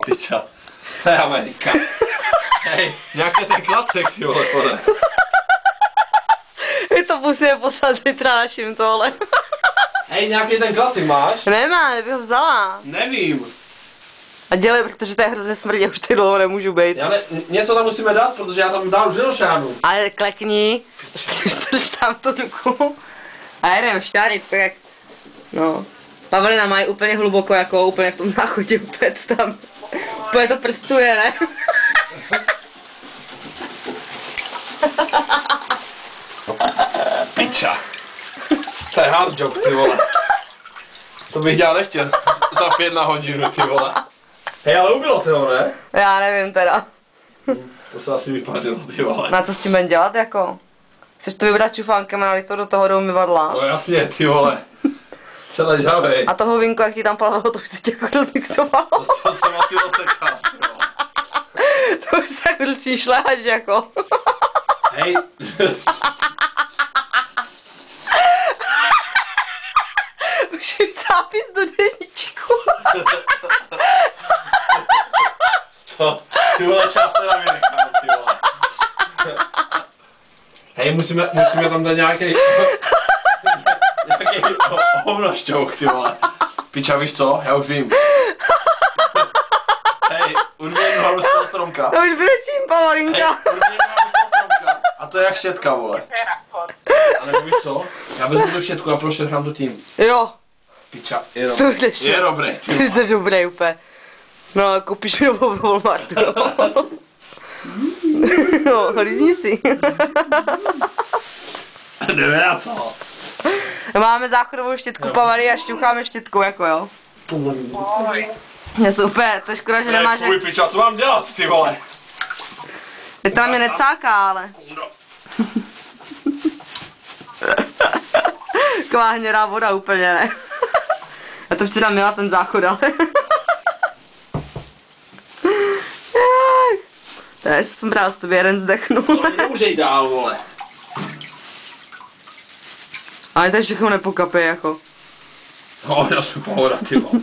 piča. To je Amerika. Hej, nějaký ten klacek, ty vole, pode. My to musíme poslat zítra našim tohle. Hej, nějaký ten klacek máš? Nemá, nebych ho vzala. Nevím. A dělej, protože to je hrozně smrdě, už tady dlouho nemůžu být. Já ne, něco tam musíme dát, protože já tam dál už nedošáhnu. Ale klekni, strč tam tu ruku. A jedeme šťárit, tak jak... No. Pavlina mají úplně hluboko, jako úplně v tom záchodě, úplně to tam... Úplně to prstuje, ne? Piča. To je hard job, ty vole. To bych dělal nechtěl. Za 5 na hodinu, ty vole. Hej, ale ubilo toho, ne? Já nevím teda. To se asi vypadilo, ty vole. Na co s tím budem dělat, jako? Chceš to vybrat čufánkem a nalít to do toho do umyvadla? No jasně, ty vole. Celé žavej. A toho vínku, jak ti tam plavalo, to už se tě jako rozmixovalo. To jsem asi rozsekal, ty vole. To už se ručí šlehač, jako. Hej. Už je zápis do deníčku. To, ty vole, čas teda vynechám, ty vole. Hej, musíme tam dát nějaký hovnošťouk, ty vole. Piča, víš co? Já už vím. Hej, urvi jednu hlavu z toho stromka. To už brečím, Pavolinka. Hej, urvi jednu hlavu z toho stromka. A to je jak štětka, vole. Ale víš co? Já vezmu tu štětku a proštěrchám to tím. Jo. Piča, je dobrý, ty Ty jsi dobrý úplně. No, koupíš mi novou Walmartu, no. No, lízni si. Jdeme na to. Máme záchodovou štětku, Pavali, a šťucháme štětkou, jako jo. Je super, to je škoda, že nemáš... Fuj, piča, co mám dělat, ty vole? Teď to na mě necáká, ale. No. Taková hnědá voda úplně, ne? Já to včera měla ten záchod, ale... To je smrál, z tobě jeden zdechnul. To nemůže jít dál, vole. Ale to všechno nepokapě, jako. No, já jsem pohoda, ty vole.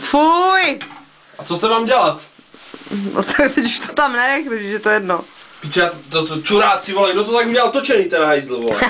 Fuj! A co jste mám dělat? No tak teď už to tam nech, takže je to jedno. Piča, to čuráci, vole, kdo to tak udělal točený ten hajzl, vole?